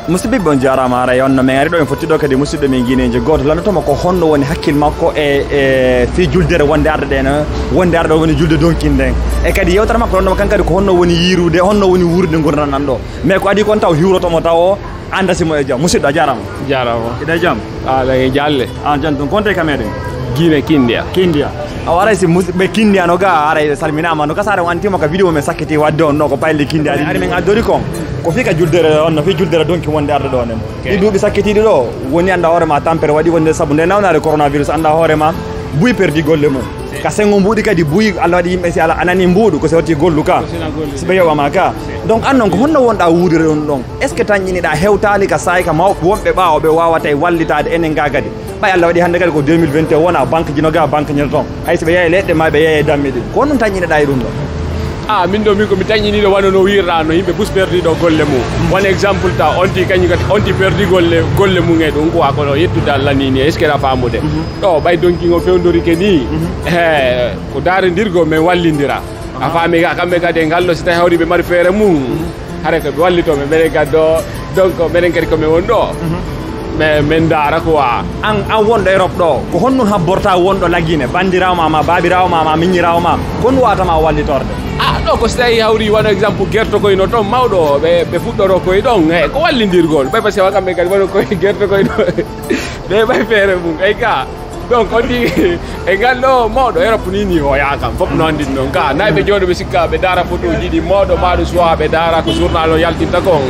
musidɓe bon jarama ara on min ari ɗo en fottiɗo kadi musidɗo min guineje goto landotoma ko honno woni hakkille makko e fi juldere wonde arde ɗe no wonde arde woni julde donkinde e kadi yewtere makko ɗon ɗoma kankadi ko honno woni yirude honno woni wurde gurdam nan ɗo mais ko adi kon taw hiwrotomo taw o andasimo e jaam musidɗo a jarama iɗa jaam ala e jalle an jan ɗum konte ka meɗen guine kindia a waray si musidɓe kindiya no ga aray salminama no gasare o antimo ka vidéo men sakkiti wadde on ɗo ko payle kindiya ari min addori kon ko fi ka juldere on no fi juldere donki wonde arde ɗo nen ɗi duuɓi sakkitiɗi ɗo woni anda hoorema tampere waɗi wonde saabu nde nawnare coronavirus anda hoorema buuyi perdi golle mum ka sengo mbuuɗi kadi buuyi Allah waɗi yimɓe si ala anani mbuuɗu ko so watti gollu ka siɓe yewama ka donc annon ko honno wonɗa wuudire ɗum ɗon est ce que tañƴiniɗa hewtali ka sayi ka mawɓe wonɓe ɓawoɓe wawata e wallitade enen ga kadi ɓay Allah waɗi hannde kadi ko 2021 wona banque jino ga banque ñel ton hay so ɓe yeeye leɗɗe ma ɓe yeeye dammi ɗi ko honɗum tañƴiniɗa e ɗum ɗo min ɗo min komi tañƴiniɗo wano no wirrano yimɓe bus perdiɗo golle mum won exemple ta onti kañum kadi onti perdi golle mum e ɗum quoi kono yettude Allah ni est ce que a famude ɗo ɓay donkigo fewdorike ni ko darodirgo min wallidira a faami ga kamɓe kadi e ngalɗo so tawi hawri ɓe mari feere mum hara koɓe wallitoɓe mbeɗen gaddo donc mbeɗen kadi komin won ɗo mais min daara quoi an wonɗo Europe ɗo ko honɗum habborta wonɗo laggine bandirawo ma babirawo ma miñirawo ma kon watama wallitorde ɗo ko so tawi hawri wano exemple guerto koyno toon mawɗo ɓe fuɗɗoro koye ɗon e ko wallidirgol ɓay par ce que kamɓe kadi waɗo koye guerto koyno ɓe ɓay feere mum ey ka donc on di e ngal ɗo mawɗo Europe ni hoya kam fof no andin noon ka nayi ɓe jooɗo ɓe sikka ɓe daara photoji ɗi mawɗo maɗo soit ɓe daara ko journal o yaltinta kon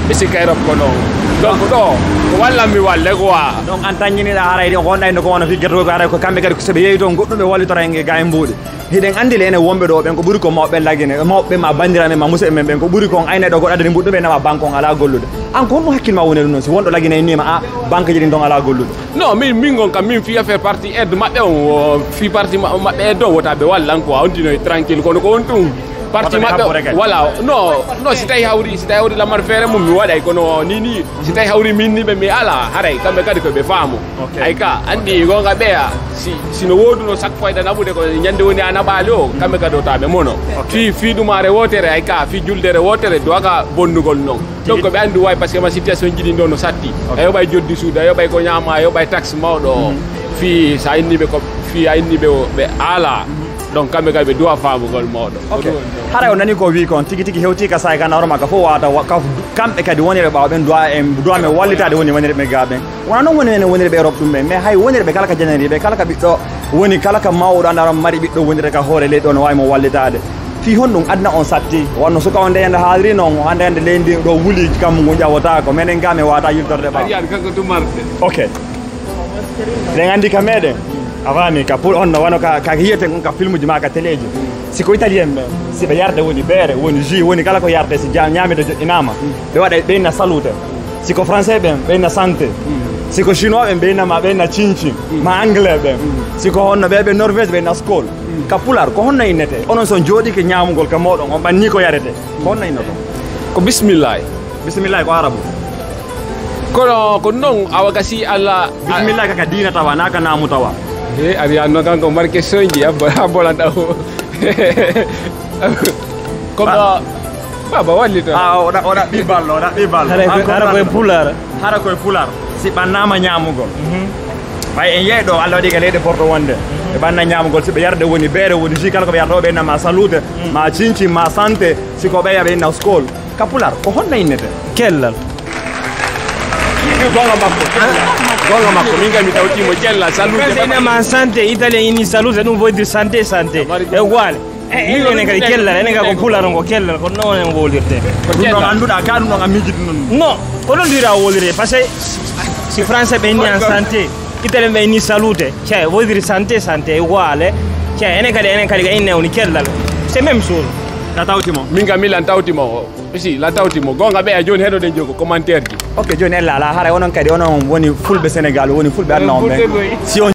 ɓe sikka Europe ko noon donc ɗo ko wallanmi walle quoi donc an taññiniɗa harayde gonɗayno ko wona fi guertoɓe haray ko kamɓe kadi soɓe yeeyi toon goɗɗum ɓe wallitora e ga e mbuuɗi hiɗen andi le ene wonɓe ɗo ɓen ko ɓuuri ko mawɓe laggine mawɓe ma bandiraɓe ma musidɓe men ɓen ko ɓuuri kon ayne ɗo goɗɗo adani mbuɗɗuɓe nama banque on ala gollude an ko honɗum hakkille ma woni ɗum noon si wonɗo laggine e nima a banque ji ɗin ton ala gollude non min gon kam min fiya faire partie aide maɓɓe on fi partie maɓɓe aide o wota ɓe wallan quoi on dinoye tranquille kono ko on ɗum parti maɓɓe voilà non si tawi hawri lamar feere mum mi waɗay kono ni si tawi hawri min ni ɓe mi ala haray kamɓe kadi koɓe faamu ay ka andi gonga ɓeya sino woduno chaque fois ɗa naɓude ko ñande woni a naɓali o kamɓe kadi o taɓe mono fi ɗumare wotere ay ka fi juldere wotere dowaka bonnugol noon donc ɓe andi way par ce que ma situation jiɗi ɗo no satti a yoɓay joddi suudu a yoɓay ko ñama a yoɓay taxe mawɗo fi sa inniɓe ko fi a inniɓe ɓe ala donc kamɓe kadi ɓe duwa famugol mawɗo haray o nani ko wi kon tigi tigi hewti ka sayi ka nawroma ka fof wata kamɓe kadi wonire ɓawa ɓen duwame wallitade woni wonirɓe ga ɓen wona noon woni ene wonirɓe Europe ɗum ɓen mais hay wonirɓe kala ka janariɓe kala ka ɓiɗɗo woni kala ka mawɗo andara mari ɓiɗɗo wonire ka hoore leydi ɗo no wawi mo wallitade fi honɗum adna on satti wonno suka on ndeyande haalri noon hande hande leydi ɗo wuuli kam ngu ƴawotako minen ga min wata yiltorde ɓawa ok ɗen andi ka meɗen a faami ka pour on no wano ka yiyete on ka film ji ma ka télé ji siko italien ɓe si ɓe yarde woni beere woni jus woni kala ko yarte si ñamede joƴƴinama ɓe waɗa ɓeyna salute siko français ɓen ɓeyna santé siko chinois ɓen ɓeyna cincin ma anglais ɓen siko honno ɓeɓe norvège ɓeyna skol ka pular ko honno innete onon son jooɗike ñamugol ka moɗon on ɓanni ko yarete ko honno innoto ko bisimillahi ko arabu kono ko noon awa gasi Allah bisimillahi kaka dina tawa naka namu tawa ari anno kanko mar question ji a bolanta o comme baba wallito oɗa ɓiballo hara koye pular si ɓannama ñamugol ɓay en yeey ɗo Allah waɗi ka leyɗe porto wonde ɓe ɓanna ñamugol si ɓe yarde woni beere woni jus kala ko ɓe yarta o ɓe innama salute ma cincin ma santé siko ɓeya ɓe inna skol ka pular ko honno innete kellal gonga makko min gami tawtimo cella salute inama santé italien ini salute ɗum voydir santé e uguale enen kadi kellal enen kadi ko pular on ko kellal ko noon en wolirte ɗum ɗon annduɗa ka ɗum ɗon a miijide ɗum non ko ɗon dira wolirde par ce que si français ɓe inni en santé italien ɓe inni salute cey voydir santé e uguale cey enen kadi ka inne woni kellal c'est même chose la tawtimo min kam milan tawtimo si la tawtimo gonga ɓeya joni heɗoɗen jogo commentaire ji ok joni ella ala haray onon kadi onon woni fulɓe Sénégal woni fulɓe adna on ɓen si on